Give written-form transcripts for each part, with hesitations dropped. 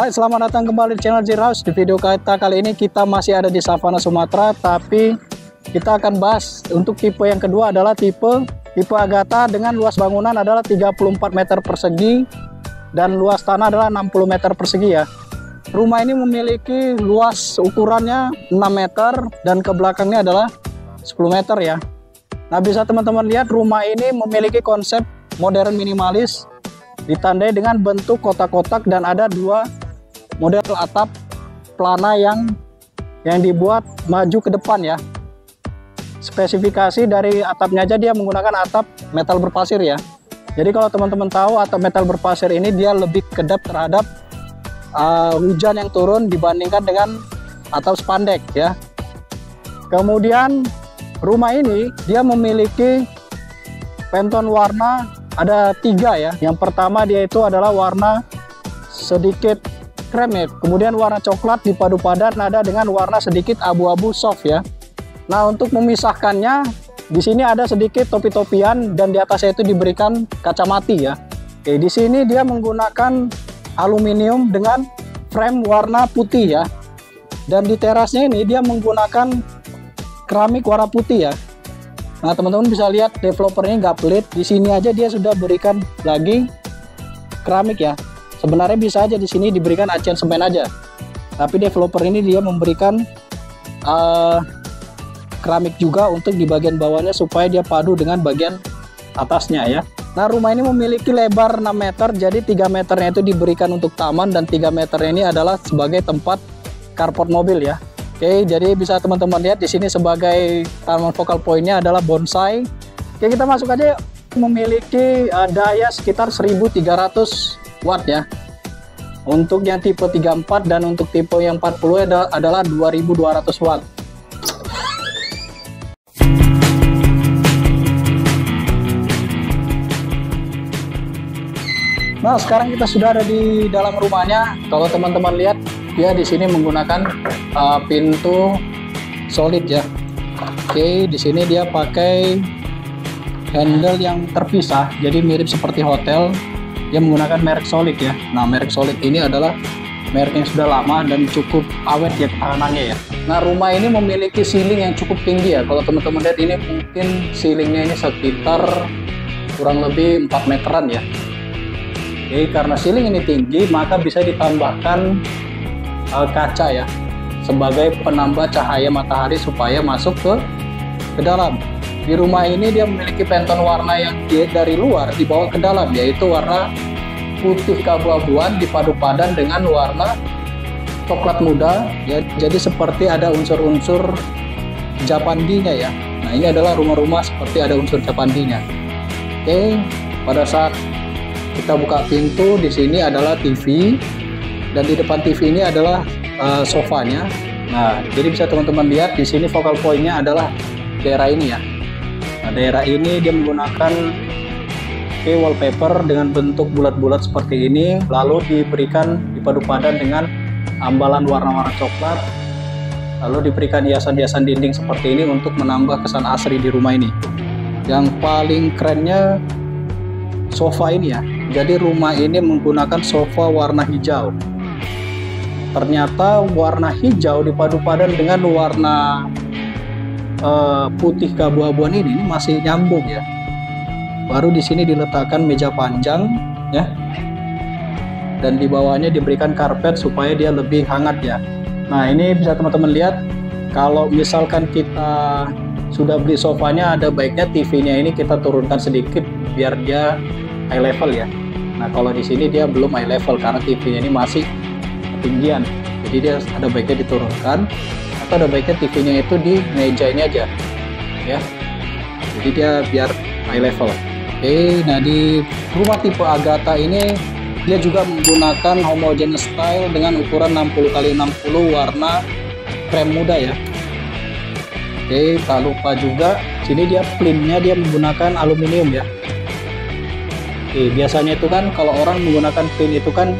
Hai, selamat datang kembali di channel Zero House. Di video kita kali ini kita masih ada di Savana Sumatera, tapi kita akan bahas untuk tipe yang kedua adalah tipe Agatha dengan luas bangunan adalah 34 meter persegi dan luas tanah adalah 60 meter persegi ya. Rumah ini memiliki luas ukurannya 6 meter dan ke belakangnya adalah 10 meter ya. Nah, bisa teman-teman lihat rumah ini memiliki konsep modern minimalis, ditandai dengan bentuk kotak-kotak dan ada dua model atap pelana yang dibuat maju ke depan ya. Spesifikasi dari atapnya aja dia menggunakan atap metal berpasir ya. Jadi kalau teman-teman tahu atap metal berpasir ini dia lebih kedap terhadap hujan yang turun dibandingkan dengan atap spandek ya. Kemudian rumah ini dia memiliki Pantone warna ada 3 ya. Yang pertama dia itu adalah warna sedikit krem ya. Kemudian warna coklat dipadu padan ada dengan warna sedikit abu-abu soft ya. Nah, untuk memisahkannya di sini ada sedikit topi-topian dan di atasnya itu diberikan kaca mati ya. Oke, di sini dia menggunakan aluminium dengan frame warna putih ya. Dan di terasnya ini dia menggunakan keramik warna putih ya. Nah, teman-teman bisa lihat developer ini nggak pelit. Di sini aja dia sudah berikan lagi keramik ya. Sebenarnya bisa aja di sini diberikan acian semen aja. Tapi developer ini dia memberikan keramik juga untuk di bagian bawahnya supaya dia padu dengan bagian atasnya ya. Nah, rumah ini memiliki lebar 6 meter. Jadi 3 meternya itu diberikan untuk taman dan 3 meternya ini adalah sebagai tempat carport mobil ya. Oke, jadi bisa teman-teman lihat di sini sebagai tanaman focal point-nya adalah bonsai. Oke, kita masuk aja. Memiliki daya sekitar 1300 watt ya. Untuk yang tipe 34 dan untuk tipe yang 40 adalah 2200 watt. Nah, sekarang kita sudah ada di dalam rumahnya. Kalau teman-teman lihat, dia di sini menggunakan pintu solid ya. Oke, di sini dia pakai handle yang terpisah, jadi mirip seperti hotel. Dia menggunakan merek Solid ya. Nah, merek Solid ini adalah merek yang sudah lama dan cukup awet ya ketahanannya ya. Nah, rumah ini memiliki ceiling yang cukup tinggi ya. Kalau teman-teman lihat ini mungkin ceilingnya ini sekitar kurang lebih 4 meteran ya. Oke, karena ceiling ini tinggi maka bisa ditambahkan kaca ya sebagai penambah cahaya matahari supaya masuk ke dalam. Di rumah ini dia memiliki Pantone warna yang dari luar dibawa ke dalam, yaitu warna putih keabu-abuan dipadu padan dengan warna coklat muda ya. Jadi seperti ada unsur-unsur Japandi-nya ya. Nah, ini adalah rumah-rumah seperti ada unsur Japandi-nya. Oke, pada saat kita buka pintu, di sini adalah TV dan di depan TV ini adalah sofanya. Nah, jadi bisa teman-teman lihat di sini focal point-nya adalah daerah ini ya. Nah, daerah ini dia menggunakan wallpaper dengan bentuk bulat-bulat seperti ini, lalu diberikan dipadu padan dengan ambalan warna-warna coklat, lalu diberikan hiasan-hiasan dinding seperti ini untuk menambah kesan asri di rumah ini. Yang paling kerennya sofa ini ya. Jadi rumah ini menggunakan sofa warna hijau. Ternyata warna hijau dipadu padan dengan warna putih keabu-abuan ini masih nyambung ya. Baru di sini diletakkan meja panjang ya. Dan di bawahnya diberikan karpet supaya dia lebih hangat ya. Nah, ini bisa teman-teman lihat kalau misalkan kita sudah beli sofanya, ada baiknya TV-nya ini kita turunkan sedikit biar dia high level ya. Nah, kalau di sini dia belum high level karena TV-nya ini masih ketinggian. Jadi dia ada baiknya diturunkan. Ada baiknya TV-nya itu di meja ini aja ya, jadi dia biar high level. Oke, nah di rumah tipe Agatha ini dia juga menggunakan homogeneous style dengan ukuran 60x60 warna krem muda ya. Oke, tak lupa juga sini dia plinnya dia menggunakan aluminium ya. Oke, biasanya itu kan kalau orang menggunakan plin itu kan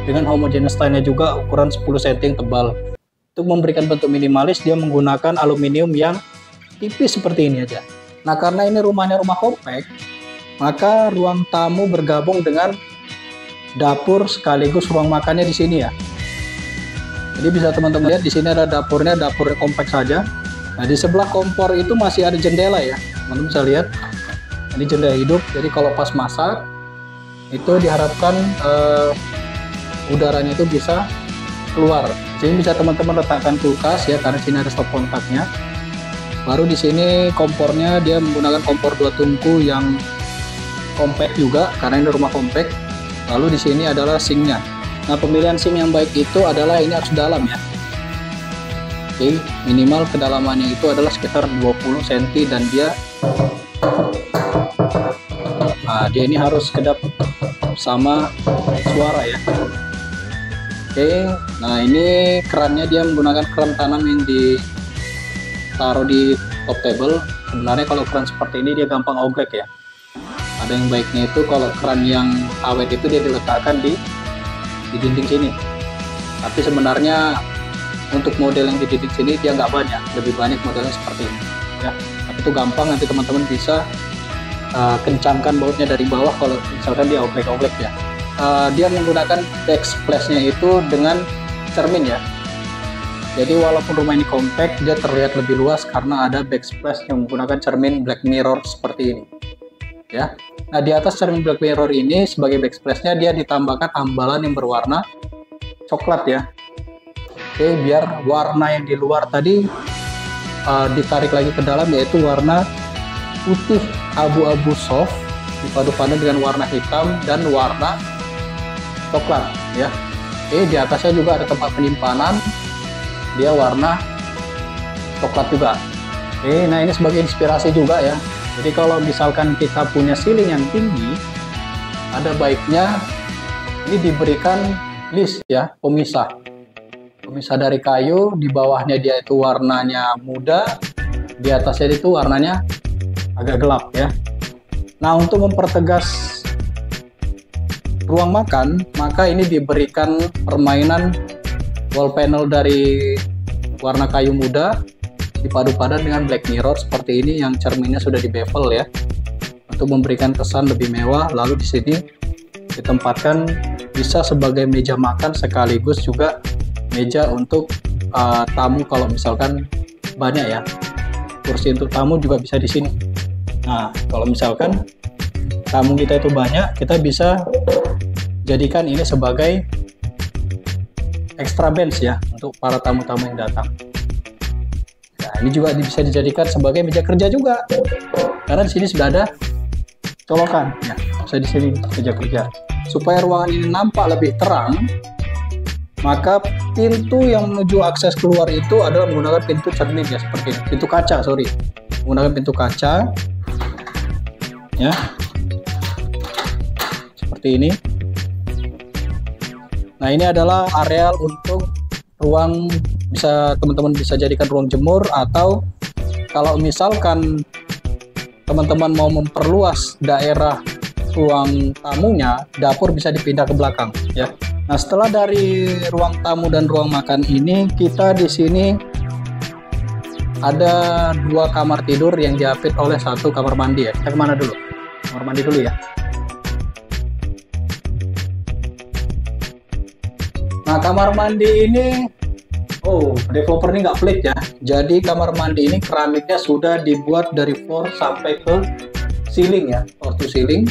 dengan homogeneous style-nya juga ukuran 10 cm tebal. Untuk memberikan bentuk minimalis dia menggunakan aluminium yang tipis seperti ini aja. Nah, karena ini rumahnya rumah compact, maka ruang tamu bergabung dengan dapur sekaligus ruang makannya di sini ya. Jadi bisa teman-teman lihat di sini ada dapurnya, dapur kompak saja. Nah, di sebelah kompor itu masih ada jendela ya, teman-teman bisa lihat. Ini jendela hidup, jadi kalau pas masak itu diharapkan udaranya itu bisa keluar. Jadi bisa teman-teman letakkan kulkas ya, karena sini ada stop kontaknya. Baru di sini kompornya dia menggunakan kompor 2 tungku yang compact juga, karena ini rumah compact. Lalu di sini adalah sinknya. Nah, pemilihan sink yang baik itu adalah ini harus dalam ya. Oke, minimal kedalamannya itu adalah sekitar 20 cm dan dia ini harus kedap sama suara ya. Oke, nah ini kerannya dia menggunakan keran tanam yang ditaruh di top table. Sebenarnya kalau keran seperti ini dia gampang oglek ya. Ada yang baiknya itu kalau keran yang awet itu dia diletakkan di dinding sini. Tapi sebenarnya untuk model yang di dinding sini dia nggak banyak, lebih banyak modelnya seperti ini ya. Tapi itu gampang, nanti teman-teman bisa kencangkan bautnya dari bawah kalau misalkan dia oglek-oglek ya. Dia menggunakan backsplash-nya itu dengan cermin ya. Jadi walaupun rumah ini compact, dia terlihat lebih luas karena ada backsplash yang menggunakan cermin black mirror seperti ini ya. Nah, di atas cermin black mirror ini sebagai backsplash-nya dia ditambahkan ambalan yang berwarna coklat ya. Oke, biar warna yang di luar tadi ditarik lagi ke dalam, yaitu warna putih abu-abu soft dipadu-padan dengan warna hitam dan warna coklat ya. Oke, di atasnya juga ada tempat penyimpanan, dia warna coklat juga. Oke, nah ini sebagai inspirasi juga ya. Jadi kalau misalkan kita punya ceiling yang tinggi, ada baiknya ini diberikan list ya, pemisah dari kayu. Di bawahnya dia itu warnanya muda, di atasnya itu warnanya agak gelap ya. Nah, untuk mempertegas ruang makan, maka ini diberikan permainan wall panel dari warna kayu muda dipadu-padan dengan black mirror seperti ini yang cerminnya sudah di bevel ya, untuk memberikan kesan lebih mewah. Lalu di sini ditempatkan bisa sebagai meja makan sekaligus juga meja untuk tamu kalau misalkan banyak ya. Kursi untuk tamu juga bisa di sini. Nah, kalau misalkan tamu kita itu banyak, kita bisa jadikan ini sebagai extra bench ya untuk para tamu-tamu yang datang. Nah, ini juga bisa dijadikan sebagai meja kerja juga, karena di sini sudah ada colokan ya, bisa di sini meja kerja. Supaya ruangan ini nampak lebih terang, maka pintu yang menuju akses keluar itu adalah menggunakan pintu cermin ya, seperti ini. Pintu kaca, menggunakan pintu kaca ya, seperti ini. Nah, ini adalah areal untuk ruang, bisa teman-teman bisa jadikan ruang jemur, atau kalau misalkan teman-teman mau memperluas daerah ruang tamunya, dapur bisa dipindah ke belakang ya. Nah, setelah dari ruang tamu dan ruang makan ini, kita di sini ada 2 kamar tidur yang diapit oleh 1 kamar mandi ya. Kita kemana dulu? Kamar mandi dulu ya. Nah, kamar mandi ini, developer ini nggak pelit ya. Jadi kamar mandi ini keramiknya sudah dibuat dari floor sampai ke ceiling ya, floor to ceiling.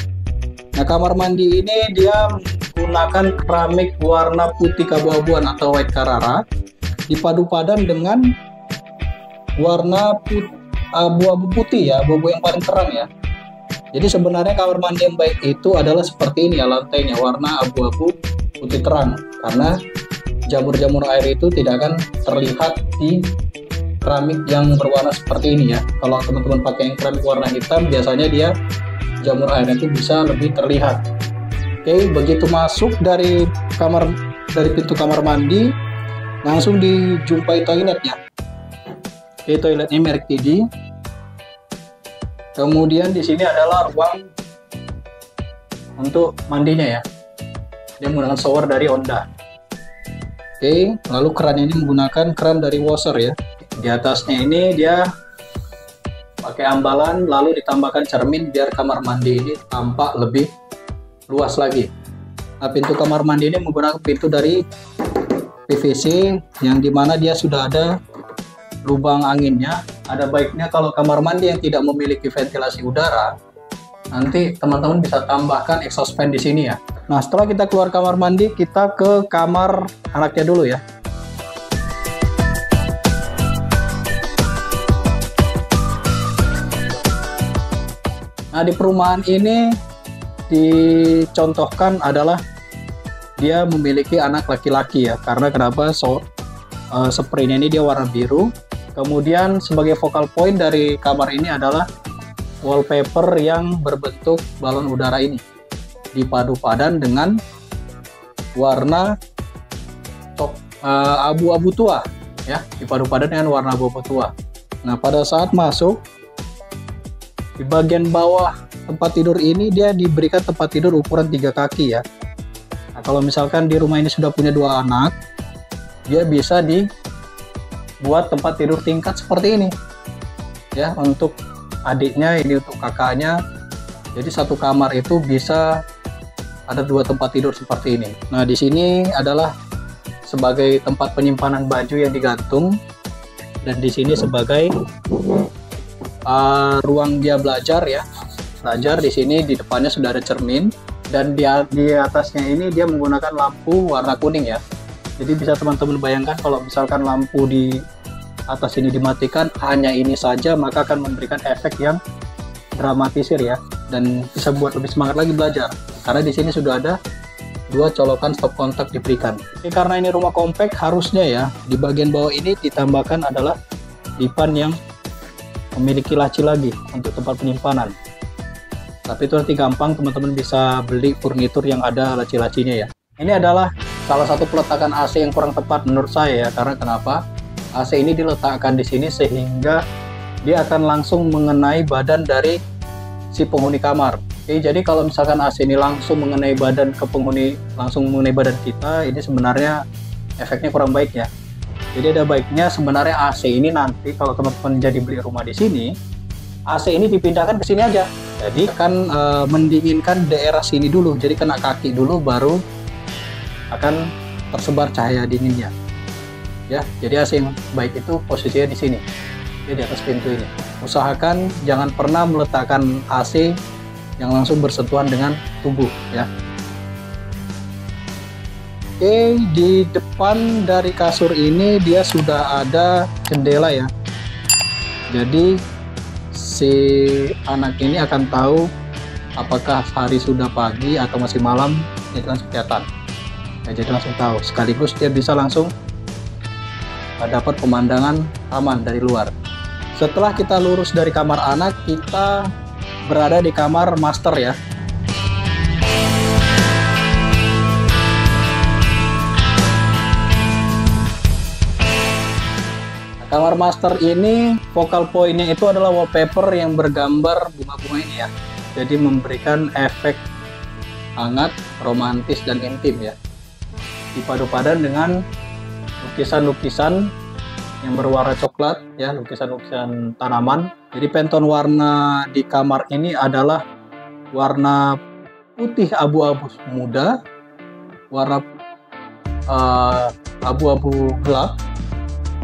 Nah, kamar mandi ini dia menggunakan keramik warna putih keabu-abuan atau white Carrara dipadu-padan dengan warna abu-abu putih ya, abu-abu yang paling terang ya. Jadi sebenarnya kamar mandi yang baik itu adalah seperti ini ya, lantainya warna abu-abu putih terang, karena jamur-jamur air itu tidak akan terlihat di keramik yang berwarna seperti ini ya. Kalau teman-teman pakai yang keramik warna hitam, biasanya dia jamur air itu bisa lebih terlihat. Oke, begitu masuk dari pintu kamar mandi, langsung dijumpai toiletnya. Oke, toiletnya merek TD. Kemudian di sini adalah ruang untuk mandinya ya. Dia menggunakan shower dari Honda. Oke, lalu keran ini menggunakan keran dari washer ya. Di atasnya ini dia pakai ambalan, lalu ditambahkan cermin biar kamar mandi ini tampak lebih luas lagi. Nah, pintu kamar mandi ini menggunakan pintu dari PVC yang dimana dia sudah ada lubang anginnya. Ada baiknya kalau kamar mandi yang tidak memiliki ventilasi udara, nanti teman-teman bisa tambahkan exhaust fan di sini ya. Nah, setelah kita keluar kamar mandi, kita ke kamar anaknya dulu ya. Nah, di perumahan ini dicontohkan adalah dia memiliki anak laki-laki ya. Karena kenapa? Spraynya ini dia warna biru. Kemudian sebagai focal point dari kamar ini adalah wallpaper yang berbentuk balon udara ini. Dipadu padan dengan warna abu-abu tua ya. Dipadu padan dengan warna abu-abu tua. Nah, pada saat masuk di bagian bawah tempat tidur ini dia diberikan tempat tidur ukuran 3 kaki ya. Nah, kalau misalkan di rumah ini sudah punya 2 anak, dia bisa dibuat tempat tidur tingkat seperti ini ya, untuk adiknya, ini untuk kakaknya. Jadi satu kamar itu bisa ada 2 tempat tidur seperti ini. Nah, di sini adalah sebagai tempat penyimpanan baju yang digantung, dan di sini sebagai ruang dia belajar ya. Belajar di sini, di depannya sudah ada cermin, dan di atasnya ini dia menggunakan lampu warna kuning ya. Jadi bisa teman-teman bayangkan kalau misalkan lampu di atas ini dimatikan hanya ini saja, maka akan memberikan efek yang dramatisir ya, dan bisa buat lebih semangat lagi belajar. Karena di sini sudah ada 2 colokan stop kontak diberikan. Jadi karena ini rumah kompak, harusnya ya di bagian bawah ini ditambahkan adalah dipan yang memiliki laci lagi untuk tempat penyimpanan. Tapi itu nanti gampang, teman-teman bisa beli furnitur yang ada laci-lacinya ya. Ini adalah salah satu peletakan AC yang kurang tepat menurut saya ya. Karena kenapa? AC ini diletakkan di sini sehingga dia akan langsung mengenai badan dari si penghuni kamar. Oke, jadi kalau misalkan AC ini langsung mengenai badan badan kita, ini sebenarnya efeknya kurang baik ya. Jadi ada baiknya sebenarnya AC ini nanti kalau teman-teman jadi beli rumah di sini, AC ini dipindahkan ke sini aja. Jadi akan mendinginkan daerah sini dulu. Jadi kena kaki dulu, baru akan tersebar cahaya dinginnya ya. Jadi AC yang baik itu posisinya di sini ya, di atas pintu ini. Usahakan jangan pernah meletakkan AC yang langsung bersentuhan dengan tubuh ya. Oke, di depan dari kasur ini dia sudah ada jendela ya. Jadi si anak ini akan tahu apakah hari sudah pagi atau masih malam, itu langsung kelihatan. Ya, jadi langsung tahu, sekaligus dia bisa langsung dapat pemandangan taman dari luar. Setelah kita lurus dari kamar anak, kita berada di kamar master ya. Kamar master ini focal point-nya itu adalah wallpaper yang bergambar bunga-bunga ini ya. Jadi memberikan efek hangat, romantis, dan intim ya. Dipadu padan dengan lukisan-lukisan yang berwarna coklat ya, lukisan-lukisan tanaman. Jadi Pantone warna di kamar ini adalah warna putih abu-abu muda, warna abu-abu gelap.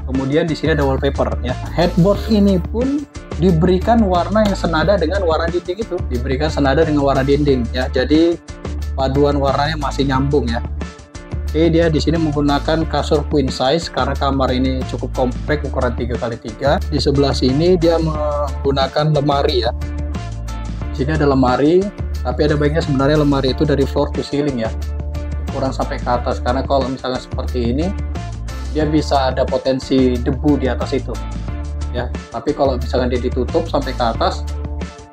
Kemudian di sini ada wallpaper ya. Headboard ini pun diberikan warna yang senada dengan warna dinding itu, diberikan senada dengan warna dinding ya. Jadi paduan warnanya masih nyambung ya. Oke, dia di sini menggunakan kasur queen size karena kamar ini cukup kompak, ukuran 3x3. Di sebelah sini dia menggunakan lemari ya. Di sini ada lemari, tapi ada baiknya sebenarnya lemari itu dari floor to ceiling ya, kurang sampai ke atas, karena kalau misalnya seperti ini dia bisa ada potensi debu di atas itu ya. Tapi kalau misalkan dia ditutup sampai ke atas,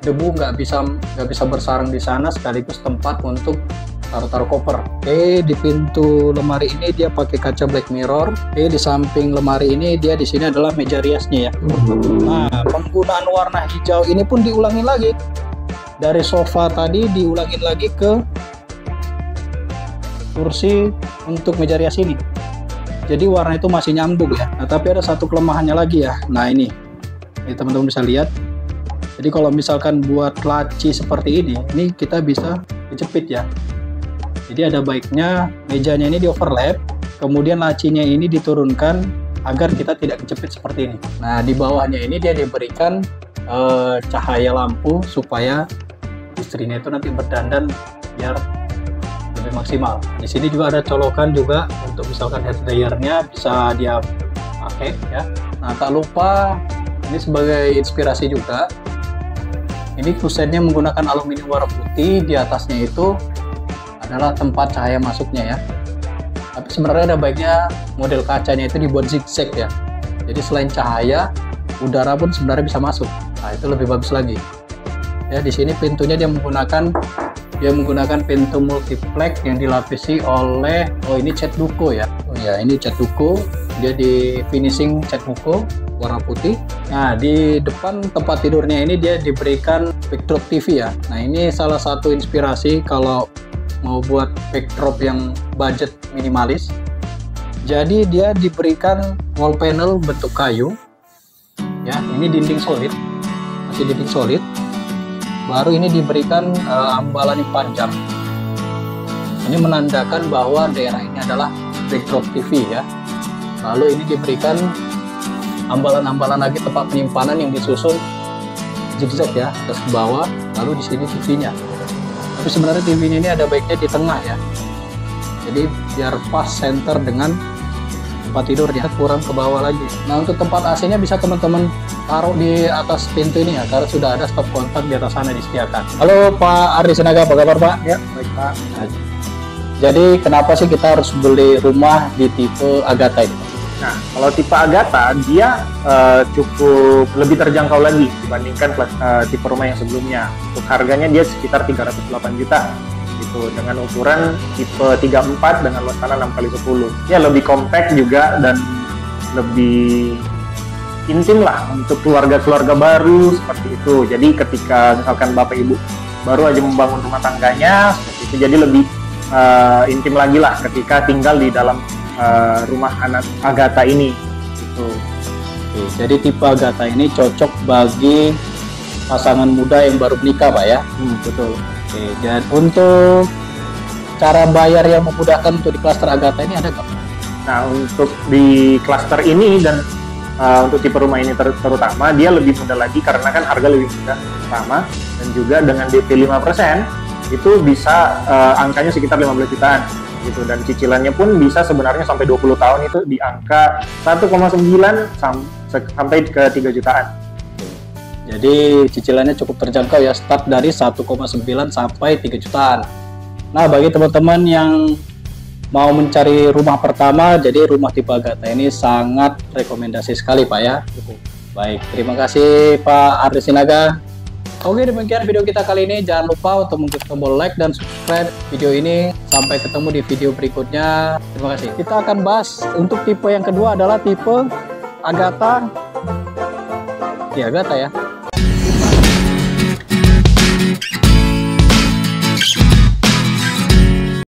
debu nggak bisa bersarang di sana, sekaligus tempat untuk taruh koper. Oke, di pintu lemari ini dia pakai kaca black mirror. Oke, di samping lemari ini dia di sini adalah meja riasnya ya. Nah, penggunaan warna hijau ini pun diulangi lagi. Dari sofa tadi diulangin lagi ke kursi untuk meja rias ini. Jadi warna itu masih nyambung ya. Nah, tapi ada satu kelemahannya lagi ya. Nah, ini teman-teman bisa lihat. Jadi kalau misalkan buat laci seperti ini kita bisa dijepit ya. Jadi ada baiknya mejanya ini di overlap, Kemudian lacinya ini diturunkan agar kita tidak kejepit seperti ini. Nah, di bawahnya ini dia diberikan cahaya lampu supaya istrinya itu nanti berdandan biar lebih maksimal. Di sini juga ada colokan juga untuk misalkan hair dryernya bisa dia pakai ya. Nah, tak lupa ini sebagai inspirasi juga. Ini kusennya menggunakan aluminium warna putih, di atasnya itu adalah tempat cahaya masuknya ya. Tapi sebenarnya ada baiknya model kacanya itu dibuat zigzag ya. Jadi selain cahaya, udara pun sebenarnya bisa masuk. Nah, itu lebih bagus lagi. Ya, di sini pintunya dia menggunakan pintu multiplex yang dilapisi oleh ini cat duko ya. Oh ya, ini cat duko. Dia di finishing cat duko warna putih. Nah, di depan tempat tidurnya ini dia diberikan backdrop TV ya. Nah, ini salah satu inspirasi kalau mau buat backdrop yang budget minimalis. Jadi dia diberikan wall panel bentuk kayu. Ya, ini dinding solid. Masih dinding solid. Baru ini diberikan ambalan yang panjang. Ini menandakan bahwa daerah ini adalah backdrop TV ya. Lalu ini diberikan ambalan-ambalan lagi tempat penyimpanan yang disusun zigzag ya, atas ke bawah. Lalu di sini TV-nya. Tapi sebenarnya TV-nya ini ada baiknya di tengah ya. Jadi biar pas center dengan tempat tidur, dia kurang ke bawah lagi. Nah, untuk tempat AC-nya bisa teman-teman taruh di atas pintu ini ya, karena sudah ada stop kontak di atas sana disediakan. Halo Pak Ardi Sinaga, apa kabar Pak? Ya, baik Pak. Nah, jadi kenapa sih kita harus beli rumah di tipe Agatha ini? Nah, kalau tipe Agatha dia cukup lebih terjangkau lagi dibandingkan tipe rumah yang sebelumnya. Untuk harganya dia sekitar 308 juta. Gitu, dengan ukuran tipe 34 dengan luas tanah 6x10. Ya, lebih compact juga dan lebih intim lah untuk keluarga-keluarga baru seperti itu. Jadi ketika misalkan Bapak Ibu baru aja membangun rumah tangganya seperti itu, jadi lebih intim lagi lah ketika tinggal di dalam rumah anak Agatha ini. Gitu. Oke, jadi tipe Agatha ini cocok bagi pasangan muda yang baru menikah Pak ya? Betul. Oke, dan untuk cara bayar yang memudahkan untuk di klaster Agatha ini ada nggak? Nah, untuk di klaster ini dan untuk tipe rumah ini terutama dia lebih mudah lagi karena kan harga lebih mudah pertama, dan juga dengan DP 5% itu bisa angkanya sekitar 15 jutaan gitu, dan cicilannya pun bisa sebenarnya sampai 20 tahun itu di angka 1,9 sampai ke 3 jutaan. Jadi cicilannya cukup terjangkau ya, start dari 1,9 sampai 3 jutaan. Nah, bagi teman-teman yang mau mencari rumah pertama, jadi rumah tipe Agatha ini sangat rekomendasi sekali Pak ya. Baik, terima kasih Pak Ardi Sinaga. Oke, demikian video kita kali ini. Jangan lupa untuk mengklik tombol like dan subscribe video ini. Sampai ketemu di video berikutnya. Terima kasih. Kita akan bahas untuk tipe yang kedua adalah tipe Agatha. Ya, Agatha ya.